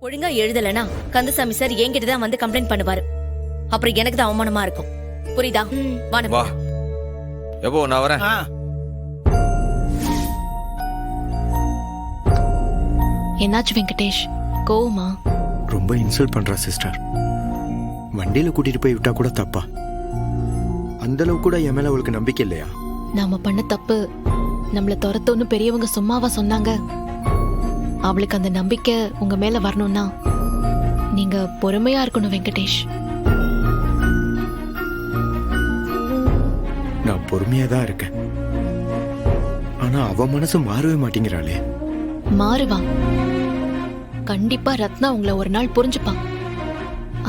ஒழுங்கா எழுதலனா கந்தசாமி சார் என்கிட்ட தான் வந்து கம்ப்ளைண்ட் பண்ணுவாரு. அப்புறம் எனக்கு தான் அவமானமா இருக்கும். புரியுதா? வா எப்போ நான் வரேன். என்னாச்சு வெங்கடேஷ், கோவமா? ரொம்ப இன்சல்ட் பண்றா சிஸ்டர். வண்டியில கூட்டிட்டு போய் விட்டா கூட தப்பா? அந்த அளவு கூட என் மேல அவளுக்கு நம்பிக்கை இல்லையா? நாம பண்ண தப்பு நம்மள துரத்தோன்னு பெரியவங்க சும்மாவா சொன்னாங்க? அவளுக்கு அந்த நம்பிக்கை உங்க மேல வரணும்னா நீங்க பொறுமையா இருக்கணும் வெங்கடேஷ். நான் பொறுமையா தான் இருக்கேன். ஆனா அவ மனசு மாறவே மாட்டேங்கிறாளே. மாறுவான் கண்டிப்பா. ரத்னா உங்களை ஒரு நாள் புரிஞ்சுப்பான்.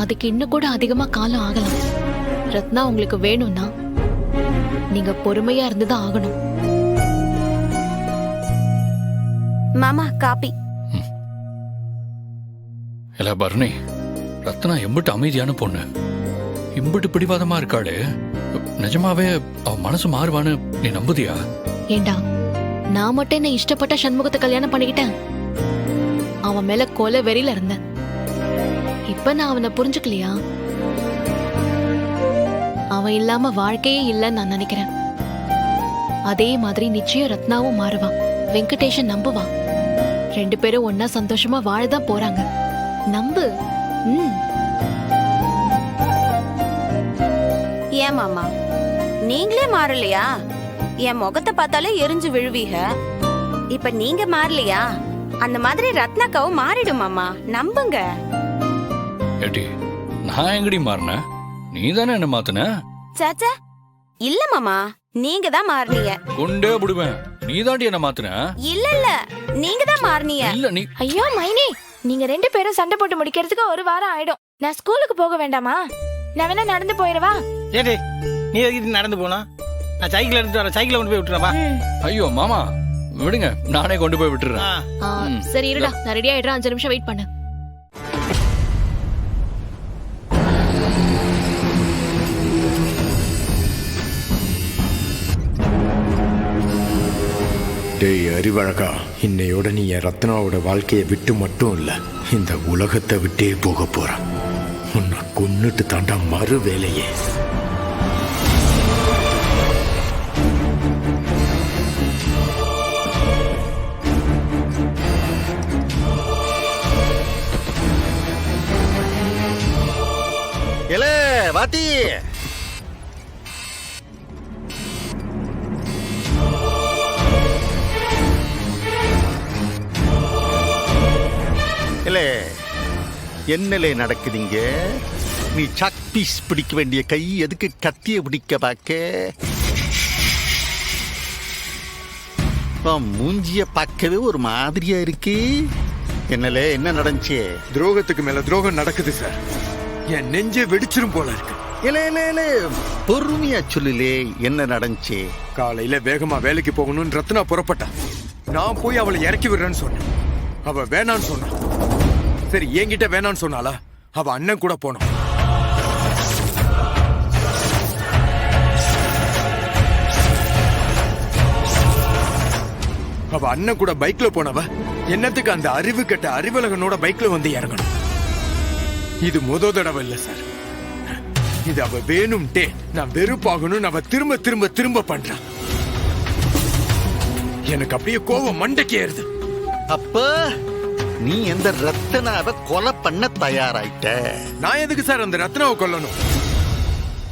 அதுக்கு இன்னும் கூட அதிகமா காலம் ஆகலாம். ரத்னா உங்களுக்கு வேணும்னா நீங்க பொறுமையா இருந்துதான் ஆகணும். மாமா காப்பி. இல்ல பர்னி, ரத்னா எம்பிட்டு அமைதியான பொண்ணு, இம்பிட்டு பிடிவாதமா இருக்காளே. நிஜமாவே அவ மனசு மாறுவான்னு நீ நம்புதியா? ஏண்டா, நான் மட்டும் என்ன இஷ்டப்பட்ட சண்முகத்தை கல்யாணம் பண்ணிக்கிட்டேன். அவன் மேல கொலை வெறியில இருந்தேன். இப்ப நான் அவனை புரிஞ்சுக்கலையா? அவன் இல்லாம வாழ்க்கையே இல்லைன்னு நான் நினைக்கிறேன். அதே மாதிரி நிச்சயம் ரத்னாவும் மாறுவான். வெங்கடேஷன் நம்புவான். 2 பேரும் ஒன்னா சந்தோஷமா வாழதான் போறாங்க. நம்பு. ஏன் மாமா நீங்களே மாறலையா? என் முகத்தை பார்த்தாலே எரிஞ்சு விழுவீக. இப்ப நீங்க மாறலையா? அந்த மாதிரி ரத்னாக்காவும் மாறிடும் மாமா, நம்புங்க. ஏட்டி, நான் எங்கடி மாறின? நீ தானே என்ன மாத்தின? சாச்சா இல்ல மாமா, நீங்க தான் மாறினீங்க. கொண்டே விடுவேன். நீ தாண்டி என்ன மாத்தின? இல்ல நீங்க தான் மாறினீங்க. இல்ல நீ. ஐயோ மைனி, நீங்க 2 பேரும் சண்டை போட்டு முடிக்கிறதுக்கு 1 வாரம் ஆயிடும். நான் ஸ்கூலுக்கு போக வேண்டாமா? நான் வேணா நடந்து போயிடவா? ஏடி, நீ எதுக்கு நடந்து போனா? நான் சைக்கிள் எடுத்து வரேன். சைக்கிளை கொண்டு போய் விட்டுறவா? ஐயோ மாமா விடுங்க, நானே கொண்டு போய் விட்டுறேன். சரி இருடா, நான் ரெடி ஆயிடுறேன். 5 நிமிஷம் வெயிட் பண்ணு. டேய் அறிவழகா, இன்னையோட நீ என் ரத்னாவோட வாழ்க்கையை விட்டு மட்டும் இல்ல, இந்த உலகத்தை விட்டே போக போற. உன்னை கொன்னுட்டு தாண்டா மறு வேலையே. எலே வாத்தி, இல்ல என்னலே நடக்குதுங்க? நீ சாக் பீஸ் பிடிக்க வேண்டிய கை எதுக்கு கத்திய பிடிக்க பாக்க? மூஞ்சிய பார்க்கவே ஒரு மாதிரியா இருக்கு. என்னலே, என்ன நடந்துச்சு? துரோகத்துக்கு மேல துரோகம் நடக்குது சார். என் நெஞ்சே வெடிச்சிரும் போல இருக்கு. இல்ல பொறுமையா சொல்லுலே, என்ன நடந்துச்சு? காலையில வேகமா வேலைக்கு போகணும்னு ரத்னா புறப்பட்டா. நான் போய் அவளை இறக்கி விடுறேன்னு சொன்னேன். அவ வேணான்னு சொன்னா. சரி, என்கிட்ட வேணான்னு சொன்னாலா? அவ அண்ணன் கூட போனோம். அவ அண்ணன் கூட பைக்ல போனவ என்னத்துக்கு அந்த அறிவு கெட்ட அறிவழகனோட பைக்ல வந்து இறங்கணும்? இது முத தடவை இல்ல சார். இது அவ வேணும்ட்டே நான் வெறுப்பாகணும் அவ திரும்ப திரும்ப திரும்ப பண்றான். எனக்கு அப்படியே கோவம் மண்டைக்கு ஏறுது. அப்ப நீ எந்த ரத்னாவை கொலை பண்ண தயாராயிட்ட? நான் எதுக்கு சார் அந்த ரத்னாவை கொல்லணும்?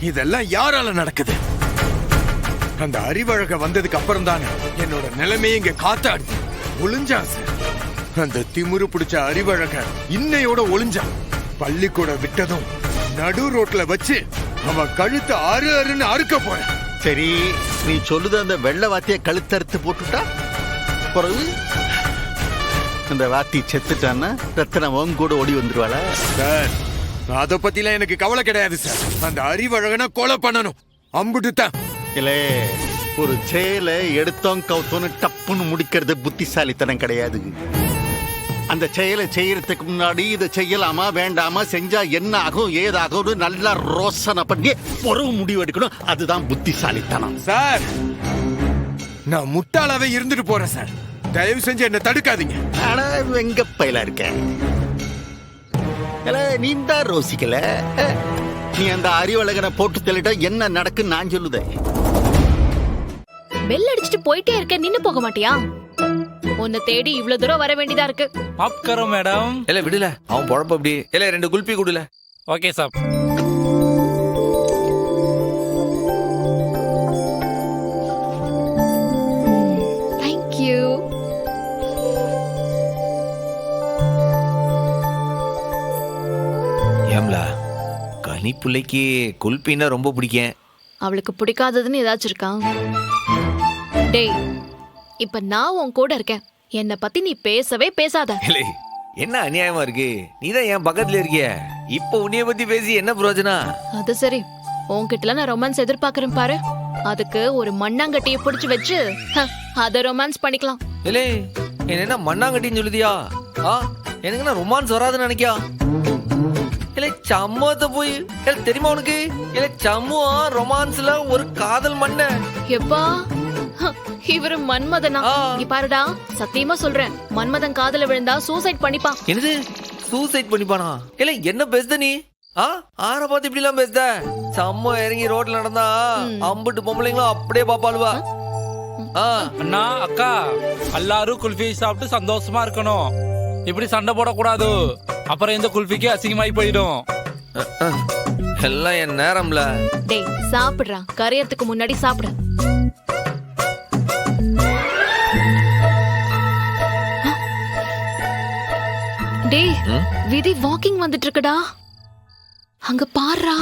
இதெல்லாம் யாரால நடக்குது? அந்த அறிவழக வந்ததுக்கு அப்புறம் தானே என்னோட நிலைமையை இங்க காத்தாடுது. ஒளிஞ்சான் சார். அந்த திமிரு பிடிச்ச அறிவழக இன்னையோட ஒளிஞ்சான். பள்ளிக்கூட விட்டதும் நடு ரோட்ல வச்சு அவன் கழுத்து அறுன்னு அறுக்க போறேன். சரி, நீ சொல்லுத அந்த வெள்ளை வாத்திய கழுத்தறுத்து போட்டுட்டா பிறகு அந்த வாத்தி செத்துட்டான்னா ரத்தன உன் கூட ஓடி வந்துருவாளா? சார், அத பத்திலாம் எனக்கு கவலை கிடையாது சார். அந்த அறிவழகனை கொலை பண்ணணும், அம்புட்டுத்தான். இல்லே, ஒரு செயலை எடுத்தோம் கவுத்தோன்னு டப்புன்னு முடிக்கிறது புத்திசாலித்தனம் கிடையாது. அந்த செயலை செய்யறதுக்கு முன்னாடி இதை செய்யலாமா வேண்டாமா, செஞ்சா என்ன ஆகும் ஏதாகும் நல்லா ரோசனை பண்ணி ஒரு முடிவு எடுக்கணும். அதுதான் புத்திசாலித்தனம். சார், நான் முட்டாளாவே இருந்துட்டு போறேன் சார். தயவு செஞ்சு என்ன தடுக்காதீங்க. ஆனா எங்க பயில இருக்க? நீ தான் ரோசிக்கல. நீ அந்த அறிவழகனை போட்டு தள்ளிட்டா என்ன நடக்குன்னு நான் சொல்லுதேன். பெல் அடிச்சுட்டு போயிட்டே இருக்க, நின்னு போக மாட்டியா? உன்னை தேடி இவ்வளவு தூரம் வர வேண்டியதா இருக்கு. மாப் கரோ மேடம். இல்ல விடுல, அவன் பொழப்ப அப்படி. இல்ல 2 குல்பி குடுல. ஓகே சாப். தேங்க்யூ. ஏம்லா கனி பிள்ளைக்கு குல்பின்னா ரொம்ப பிடிக்கும். அவளுக்கு பிடிக்காததுன்னு ஏதாச்சும் இருக்கா? டேய், இப்ப நான் உன் கூட இருக்கேன், என்னை பத்தி நீ பேசவே பேசாத. இல்லை என்ன அநியாயமா இருக்கு? நீதான் என் பக்கத்துல இருக்கிய. இப்ப உன்னைய பத்தி பேசி என்ன பிரயோஜனம்? அது சரி, உன்கிட்ட நான் ரொமான்ஸ் எதிர்பார்க்கறேன் பாரு. அதுக்கு ஒரு மண்ணாங்கட்டியை புடிச்சு வச்சு அத ரொமான்ஸ் பண்ணிக்கலாம். இல்லை என்ன மண்ணாங்கட்டின்னு சொல்லுதியா? எனக்கு என்ன ரொமான்ஸ் வராதுன்னு நினைக்கியா? இல்ல சம்மத்த போய் தெரியுமா உனக்கு? இல்ல சம்முவா ரொமான்ஸ்ல ஒரு காதல் மண்ண. எப்பா இவரு மன்மதனா? இங்க பாருடா, சத்தியமா சொல்றேன், மன்மதன் காதல விழுந்தா சூசைட் பண்ணிப்பான். என்னது சூசைட் பண்ணிப்பானா? இல்ல என்ன பேசுத நீ? ஆற பார்த்து இப்படி எல்லாம் பேசுத? சம்ம இறங்கி ரோட்ல நடந்தா அம்புட்டு பொம்பளைங்களும் அப்படியே பாப்பாளுவா. அண்ணா அக்கா எல்லாரும் குல்ஃபி சாப்பிட்டு சந்தோஷமா இருக்கணும். இப்படி சண்டை போடக்கூடாது, அப்புறம் இந்த குல்ஃபிக்கு அசிங்கமாயி போயிடும். எல்லாம் என் நேரம்ல. டேய் சாப்பிடுறா, கரையறதுக்கு முன்னாடி சாப்பிடு. டேய் விதி வாக்கிங் வந்துட்டு இருக்குடா, அங்க பாருடா.